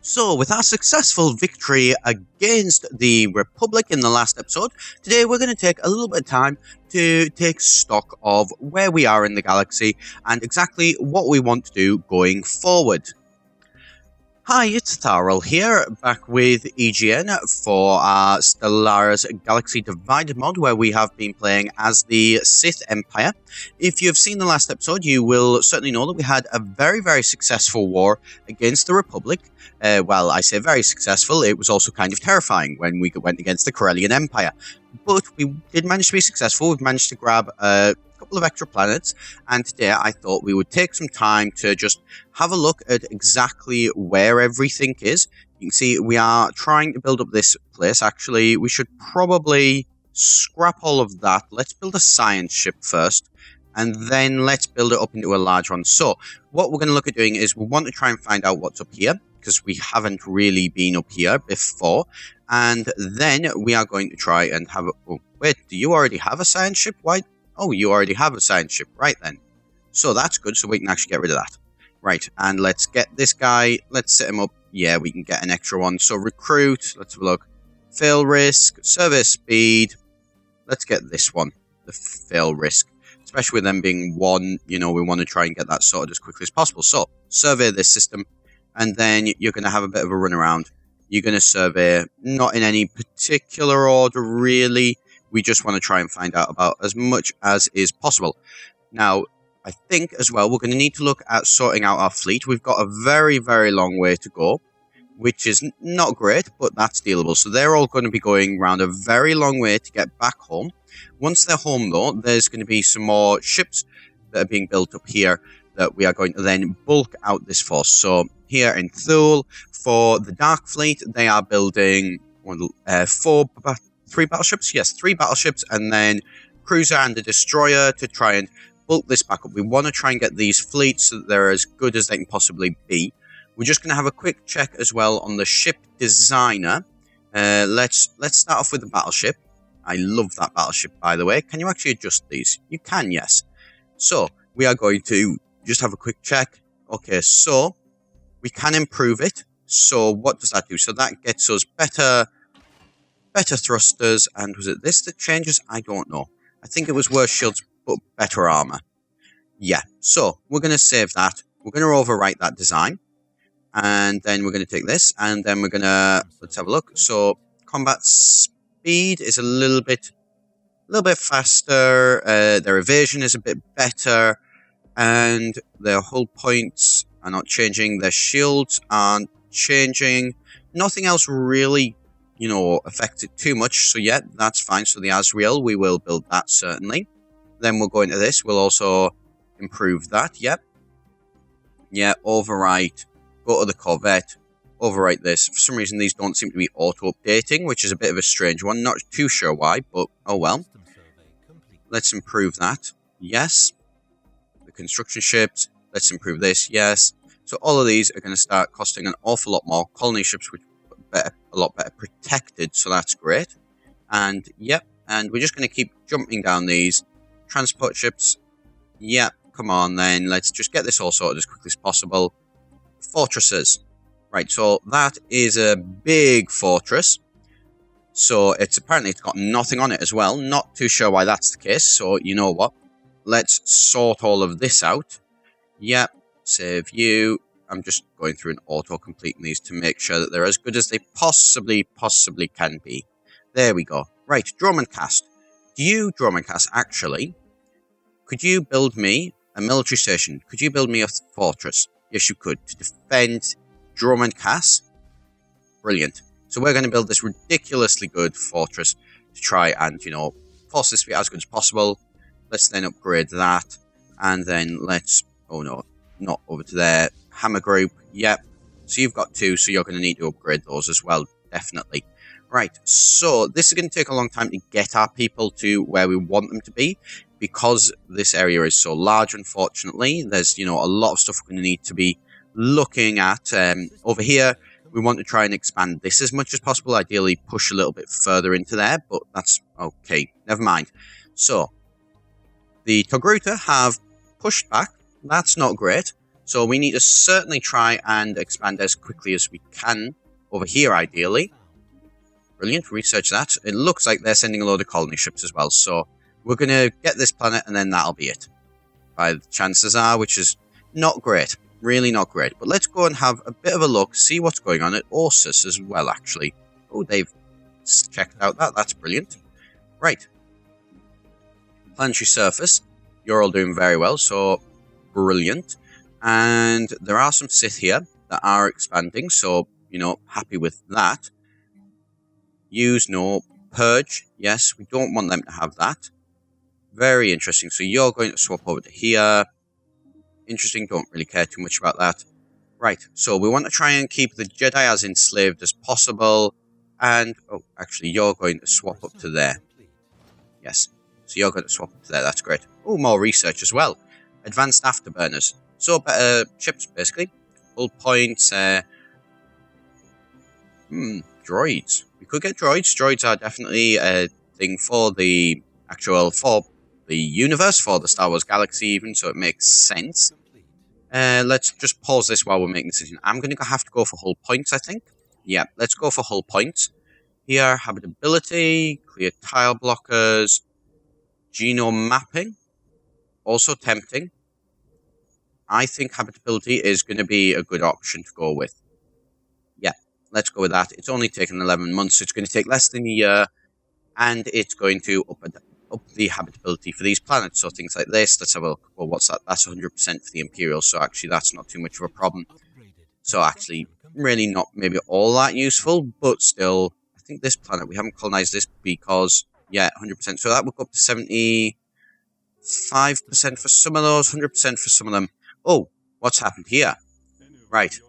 So, with our successful victory against the Republic in the last episode, today we're going to take a little bit of time to take stock of where we are in the galaxy and exactly what we want to do going forward. Hi, it's Etharal here, back with EGN for our Stellaris Galaxy Divided mod, where we have been playing as the Sith Empire. If you've seen the last episode, you will certainly know that we had a very successful war against the Republic. Well, I say very successful, it was also kind of terrifying when we went against the Corellian Empire. But we did manage to be successful. We've managed to grab a couple of extra planets, and today I thought we would take some time to just have a look at exactly where everything is. You can see we are trying to build up this place. Actually, we should probably scrap all of that. Let's build a science ship first, and then let's build it up into a large one. So what we're going to look at doing is we want to try and find out what's up here, because we haven't really been up here before. And then we are going to try and have a... Oh, wait, do you already have a science ship? Why? Oh, you already have a science ship. Right then. So that's good, so we can actually get rid of that. Right, and let's get this guy. Let's set him up. Yeah, we can get an extra one. So recruit. Let's have a look. Fail risk. Service speed. Let's get this one. The fail risk. Especially with them being one, you know, we want to try and get that sorted as quickly as possible. So, survey this system. And then you're going to have a bit of a run around. You're going to survey, not in any particular order, really. We just want to try and find out about as much as is possible. Now, I think as well, we're going to need to look at sorting out our fleet. We've got a very long way to go, which is not great, but that's dealable. So they're all going to be going around a very long way to get back home. Once they're home, though, there's going to be some more ships that are being built up here that we are going to then bulk out this force. So here in Thule, for the Dark Fleet, they are building three battleships? Yes, 3 battleships, and then cruiser and a destroyer to try and bulk this back up. We want to try and get these fleets so that they're as good as they can possibly be. We're just going to have a quick check as well on the ship designer. Let's start off with the battleship. I love that battleship, by the way. Can you actually adjust these? You can, yes. So, we are going to just have a quick check. Okay, so we can improve it. So, what does that do? So, that gets us better thrusters, and was it this that changes? I don't know. I think it was worse shields, but better armor. Yeah, so we're going to save that. We're going to overwrite that design, and then we're going to take this, and then we're going to, let's have a look. So combat speed is a little bit faster. Their evasion is a bit better, and their hull points are not changing. Their shields aren't changing. Nothing else really, you know, affect it too much. So yeah, that's fine. So the Azrael, we will build that certainly. Then we'll go into this. We'll also improve that. Yep. Yeah, overwrite. Go to the Corvette. Overwrite this. For some reason, these don't seem to be auto-updating, which is a bit of a strange one. Not too sure why, but oh well. Let's improve that. Yes. The construction ships. Let's improve this. Yes. So all of these are going to start costing an awful lot more. Colony ships, which a lot better protected, so that's great. And yep, and we're just going to keep jumping down these transport ships. Yep, come on then, let's just get this all sorted as quickly as possible. Fortresses. Right, so that is a big fortress. So it's got nothing on it as well. Not too sure why that's the case, so you know what? Let's sort all of this out. Yep, save you. I'm just going through and auto-completing these to make sure that they're as good as they possibly can be. There we go. Right, Dromancast. Do you, Dromancast, actually, could you build me a military station? Could you build me a fortress? Yes, you could. To defend Dromancast. Brilliant. So we're going to build this ridiculously good fortress to try and, you know, force this to be as good as possible. Let's then upgrade that. And then let's... Oh, no. Not over to there. Hammer group, yep. So you've got 2, so you're going to need to upgrade those as well, definitely. Right, so this is going to take a long time to get our people to where we want them to be, because this area is so large, unfortunately. There's, you know, a lot of stuff we're going to need to be looking at. Over here, we want to try and expand this as much as possible, ideally push a little bit further into there, but that's okay, never mind. So, the Togruta have pushed back. That's not great. So we need to certainly try and expand as quickly as we can over here, ideally. Brilliant, research that. It looks like they're sending a load of colony ships as well, so we're going to get this planet and then that'll be it. By the chances are, which is not great. Really not great. But let's go and have a bit of a look, see what's going on at Orsus as well, actually. Oh, they've checked out that. That's brilliant. Right. Planetary surface. You're all doing very well, so brilliant. And there are some Sith here that are expanding, so, you know, happy with that. Use, no. Purge, yes, we don't want them to have that. Very interesting. So you're going to swap over to here. Interesting, don't really care too much about that. Right, so we want to try and keep the Jedi as enslaved as possible. And, oh, actually, you're going to swap up to there. Yes, so you're going to swap up to there, that's great. Oh, more research as well. Advanced afterburners. So, better chips, basically. Hull points, droids. We could get droids. Droids are definitely a thing for the for the universe, for the Star Wars galaxy even, so it makes sense. Let's just pause this while we're making a decision. I'm going to have to go for hull points, I think. Yeah, let's go for hull points. Here, habitability, clear tile blockers, genome mapping, also tempting. I think habitability is going to be a good option to go with. Yeah, let's go with that. It's only taken 11 months, so it's going to take less than a year, and it's going to up the habitability for these planets. So things like this, let's have a look. Well, what's that? That's 100% for the Imperial, so actually that's not too much of a problem. So actually, really not maybe all that useful, but still, I think this planet, we haven't colonized this because, yeah, 100%. So that would go up to 75% for some of those, 100% for some of them. Oh, what's happened here? Right.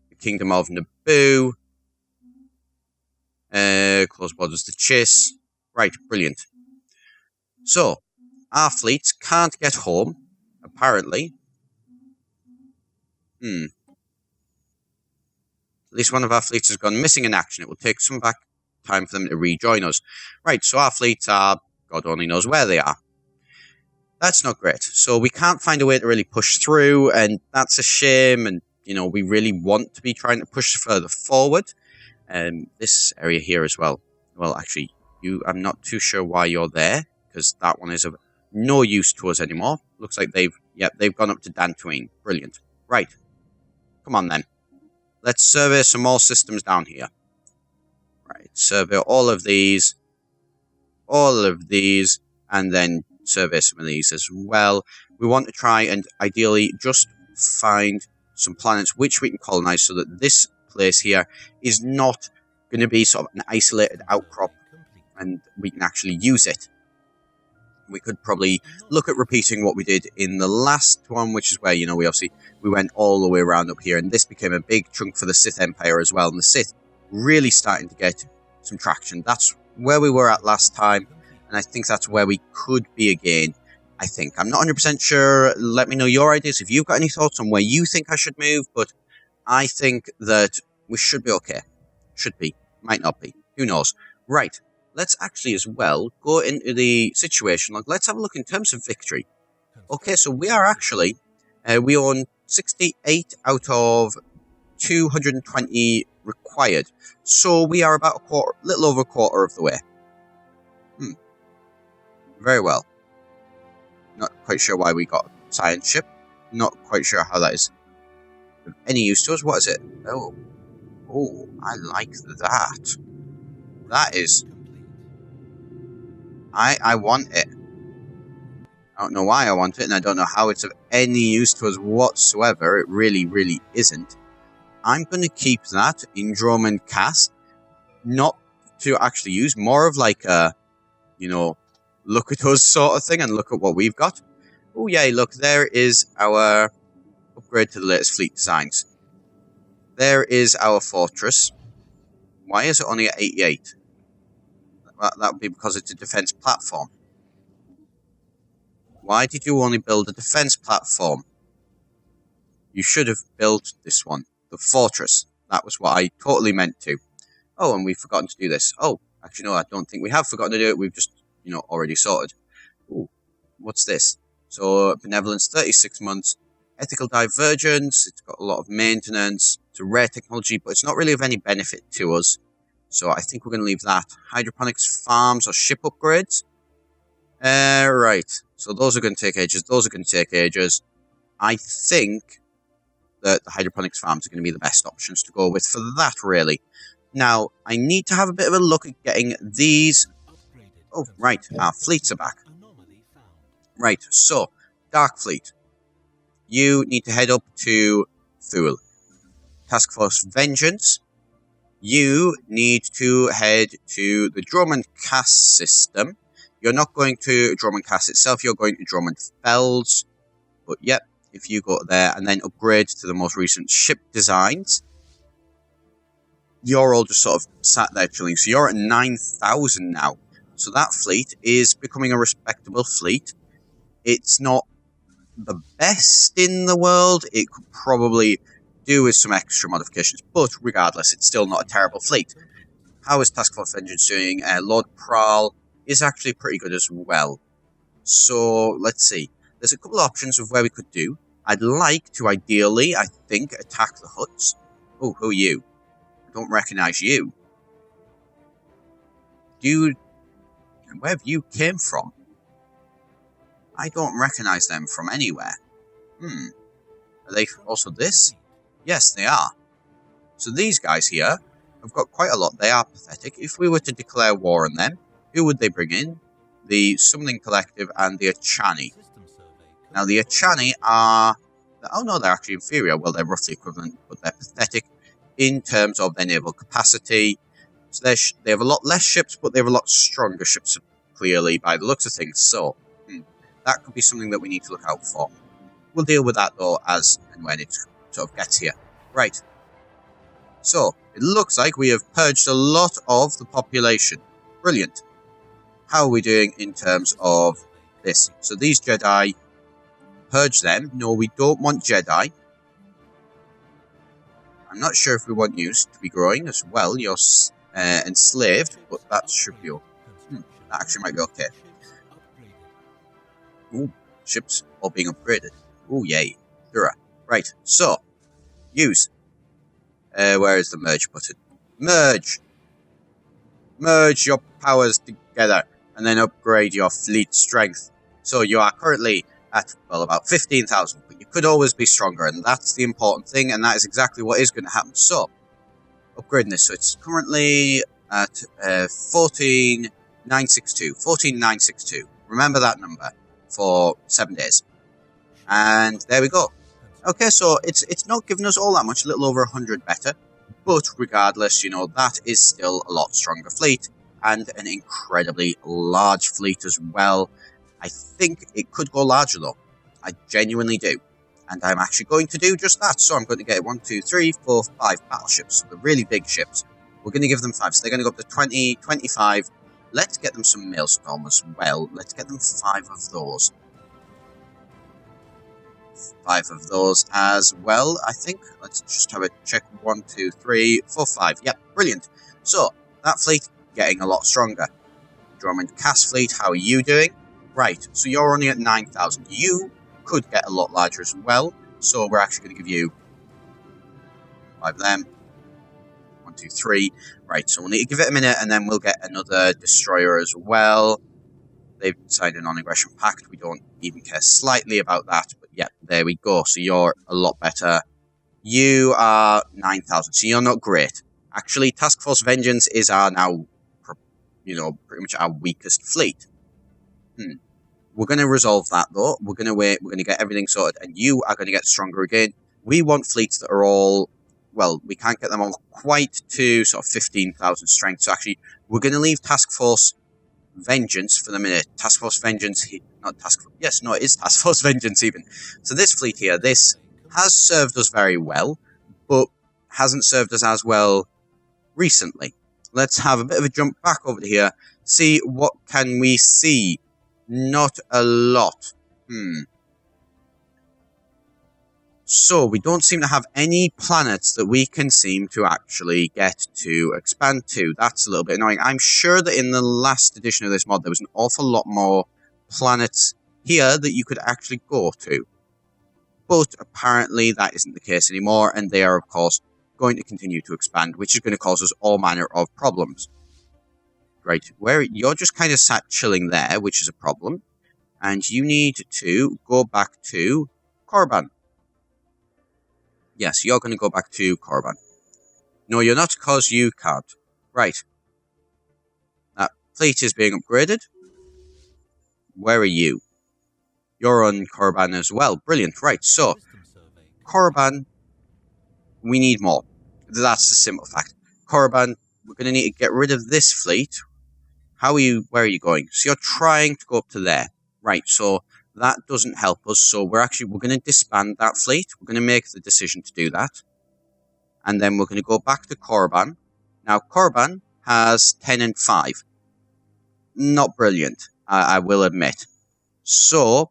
The Kingdom of Naboo. Close borders to Chiss. Right, brilliant. So, our fleets can't get home, apparently. At least one of our fleets has gone missing in action. It will take some time for them to rejoin us. Right, so our fleets are, God only knows where they are. That's not great. So we can't find a way to really push through, and that's a shame, and, you know, we really want to be trying to push further forward. This area here as well. Well, actually, I'm not too sure why you're there, because that one is of no use to us anymore. Looks like they've gone up to Dantooine. Brilliant. Right. Come on, then. Let's survey some more systems down here. Right, survey all of these, and then survey some of these as well. We want to try and ideally just find some planets which we can colonize so that this place here is not going to be sort of an isolated outcrop and we can actually use it. We could probably look at repeating what we did in the last one, which is where, you know, we went all the way around up here, and this became a big chunk for the Sith Empire as well, and the Sith really starting to get some traction. That's where we were at last time, and I think that's where we could be again, I think. I'm not 100% sure. Let me know your ideas if you've got any thoughts on where you think I should move, but I think that we should be okay. Should be. Might not be. Who knows? Right. Let's actually as well go into the situation. Like, let's have a look in terms of victory. Okay, so we are actually, we own 68 out of 220 required. So we are about little over a quarter of the way. Very well. Not quite sure why we got a science ship. Not quite sure how that is of any use to us. What is it? Oh, I like that. That is... I want it. I don't know why I want it, and I don't know how it's of any use to us whatsoever. It really, really isn't. I'm going to keep that in Droman Cass, not to actually use, more of like a, you know, look at us sort of thing, and look at what we've got. Oh yay, look, there is our upgrade to the latest fleet designs. There is our fortress. Why is it only at 88? That would be because it's a defense platform. Why did you only build a defense platform? You should have built this one, the fortress. That was what I totally meant to. Oh, and we've forgotten to do this. Oh, actually, no, I don't think we have forgotten to do it. We've just, you know, already sorted. Ooh, what's this? So, benevolence, 36 months. Ethical divergence, it's got a lot of maintenance, it's a rare technology, but it's not really of any benefit to us. So I think we're going to leave that. Hydroponics farms or ship upgrades. Right, so those are going to take ages, those are going to take ages. I think that the hydroponics farms are going to be the best options to go with for that, really. Now, I need to have a bit of a look at getting these. Oh, right, our fleets are back. Right, so, Dark Fleet. You need to head up to Thule. Task Force Vengeance. You need to head to the Drummond Cass system. You're not going to Drummond Cass itself, you're going to Drummond Fells. But yep, if you go there and then upgrade to the most recent ship designs, you're all just sort of sat there chilling. So you're at 9,000 now. So that fleet is becoming a respectable fleet. It's not the best in the world. It could probably do with some extra modifications, but regardless, it's still not a terrible fleet. How is Task Force Vengeance doing? Lord Prowl is actually pretty good as well. So let's see. There's a couple of options of where we could do. I'd like to ideally, I think, attack the huts. Oh, who are you? I don't recognise you. Dude, where have you came from? I don't recognise them from anywhere. Are they also this? Yes, they are. So these guys here have got quite a lot. They are pathetic. If we were to declare war on them, who would they bring in? The Summoning Collective and the Achani. Now, the Achani are... Oh, no, they're actually inferior. Well, they're roughly equivalent, but they're pathetic in terms of their naval capacity. So they have a lot less ships, but they have a lot stronger ships, clearly, by the looks of things. So, that could be something that we need to look out for. We'll deal with that, though, as and when it sort of gets here. Right. So, it looks like we have purged a lot of the population. Brilliant. How are we doing in terms of this? So, these Jedi... Purge them. No, we don't want Jedi. I'm not sure if we want you to be growing as well. You're enslaved, but that should be okay. That actually might be okay. Ooh, ships all being upgraded. Ooh, yay. Hurrah. Right, so, use. Where is the merge button? Merge! Merge your powers together, and then upgrade your fleet strength. So you are currently at, well, about 15,000, but you could always be stronger, and that's the important thing, and that is exactly what is going to happen. So, upgrading this, so it's currently at 14,962. 14,962. Remember that number for 7 days. And there we go. Okay, so it's not giving us all that much, a little over 100 better, but regardless, you know, that is still a lot stronger fleet, and an incredibly large fleet as well. I think it could go larger, though. I genuinely do. And I'm actually going to do just that. So I'm going to get 1, 2, 3, 4, 5 battleships. The really big ships. We're going to give them 5. So they're going to go up to 20, 25. Let's get them some Maelstrom as well. Let's get them 5 of those. 5 of those as well, I think. Let's just have a check. 1, 2, 3, 4, 5. Yep, brilliant. So, that fleet getting a lot stronger. Drummond Cass fleet, how are you doing? Right, so you're only at 9,000. You could get a lot larger as well, so we're actually going to give you 5 of them. 1, 2, 3. Right, so we'll need to give it a minute, and then we'll get another destroyer as well. They've signed a non-aggression pact. We don't even care slightly about that, but yeah, there we go. So you're a lot better. You are 9,000, so you're not great. Actually, Task Force Vengeance is our now, you know, pretty much our weakest fleet. We're going to resolve that, though. We're going to wait. We're going to get everything sorted, and you are going to get stronger again. We want fleets that are all... Well, we can't get them all quite to sort of 15,000 strength. So actually, we're going to leave Task Force Vengeance for the minute. Task Force Vengeance... Not Task Force... Yes, no, it is Task Force Vengeance even. So this fleet here, this has served us very well, but hasn't served us as well recently. Let's have a bit of a jump back over to here. See what can we see. Not a lot. So, we don't seem to have any planets that we can seem to actually get to expand to. That's a little bit annoying. I'm sure that in the last edition of this mod, there was an awful lot more planets here that you could actually go to. But apparently that isn't the case anymore, and they are, of course, going to continue to expand, which is going to cause us all manner of problems. Right, where you're just kind of sat chilling there, which is a problem, and you need to go back to Korriban. Yes, you're going to go back to Korriban. No, you're not, because you can't. Right. That fleet is being upgraded. Where are you? You're on Korriban as well. Brilliant. Right, so, Korriban, we need more. That's the simple fact. Korriban, we're going to need to get rid of this fleet. Where are you going? So you're trying to go up to there. Right, so that doesn't help us. So we're going to disband that fleet. We're going to make the decision to do that. And then we're going to go back to Korriban. Now, Korriban has 10 and 5. Not brilliant, I will admit. So,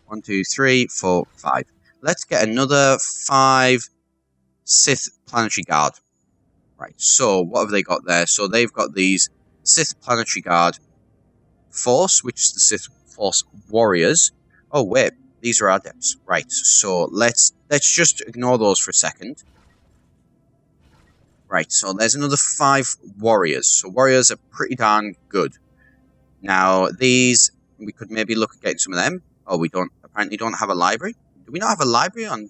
1, 2, 3, 4, 5. Let's get another 5 Sith Planetary Guard. Right, so what have they got there? So they've got these Sith Planetary Guard Force, which is the Sith Force Warriors. Oh wait, these are Adepts. Right, so let's just ignore those for a second. Right, so there's another 5 Warriors. So Warriors are pretty darn good. Now, these, we could maybe look at getting some of them. Oh, we apparently don't have a library. Do we not have a library on...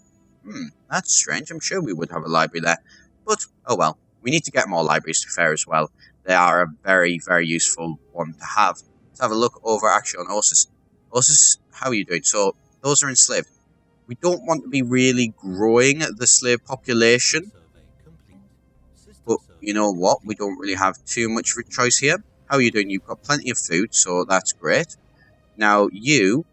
that's strange. I'm sure we would have a library there. But, oh well. We need to get more libraries, to be fair, as well. They are a very, very useful one to have. Let's have a look over, actually, on Osis. Osis, how are you doing? So, those are enslaved. We don't want to be really growing the slave population. But, you know what? We don't really have too much of a choice here. How are you doing? You've got plenty of food, so that's great. Now, you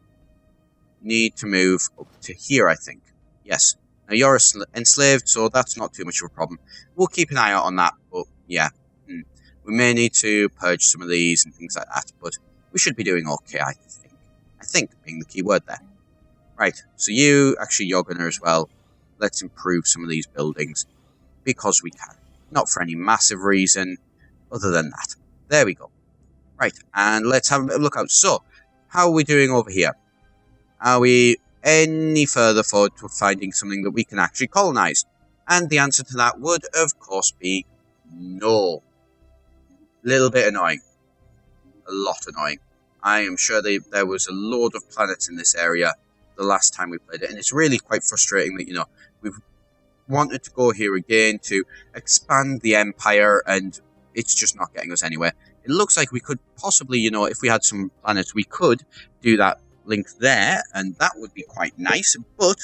need to move up to here, I think. Yes. Now, you're enslaved, so that's not too much of a problem. We'll keep an eye out on that, but yeah. We may need to purge some of these and things like that, but we should be doing okay, I think. I think, being the key word there. Right, so you're gonna as well. Let's improve some of these buildings, because we can. Not for any massive reason, other than that. There we go. Right, and let's have a bit of a look out. So, how are we doing over here? Are we any further forward to finding something that we can actually colonize? And the answer to that would, of course, be no. Little bit annoying. A lot annoying. I am sure there was a load of planets in this area the last time we played it, and it's really quite frustrating that, you know, we've wanted to go here again to expand the Empire, and it's just not getting us anywhere. It looks like we could possibly, you know, if we had some planets, we could do that link there, and that would be quite nice, but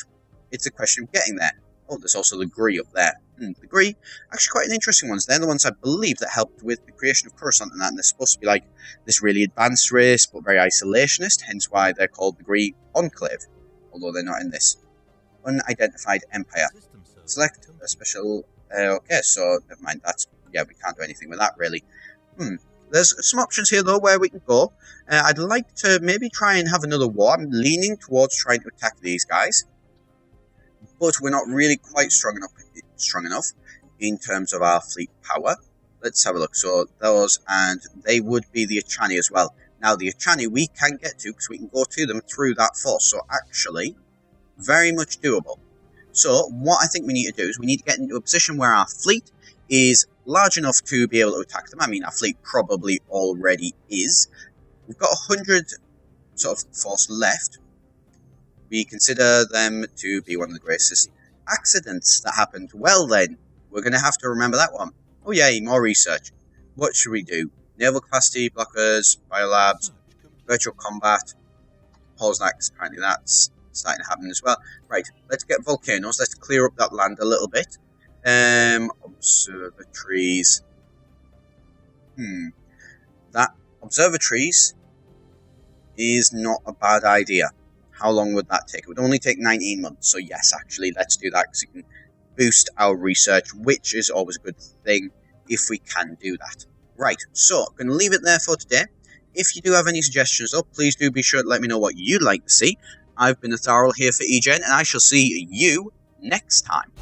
it's a question of getting there. Oh, there's also the Gree up there. The Gree, actually quite an interesting ones. They're the ones I believe that helped with the creation of Coruscant and that, and they're supposed to be like this really advanced race, but very isolationist, hence why they're called the Gree Enclave, although they're not in this. Unidentified Empire. Select a special... okay, so never mind, yeah, we can't do anything with that, really. There's some options here, though, where we can go. I'd like to maybe try and have another war. I'm leaning towards trying to attack these guys, but we're not really quite strong enough in terms of our fleet power. Let's have a look. So those, and they would be the Achani as well. Now, the Achani we can get to, because we can go to them through that force. So actually, very much doable. So what I think we need to do is we need to get into a position where our fleet is large enough to be able to attack them. I mean, our fleet probably already is. We've got 100 sort of force left. We consider them to be one of the greatest accidents that happened. Well then, we're going to have to remember that one. Oh yay, more research. What should we do? Naval capacity, blockers, biolabs, virtual combat, Polsnax, apparently that's starting to happen as well. Right, let's get volcanoes, let's clear up that land a little bit. Observatories. That observatories is not a bad idea. How long would that take? It would only take 19 months. So yes, actually, let's do that because it can boost our research, which is always a good thing if we can do that. Right, so I'm going to leave it there for today. If you do have any suggestions, though, please do be sure to let me know what you'd like to see. I've been Etharal here for eGen, and I shall see you next time.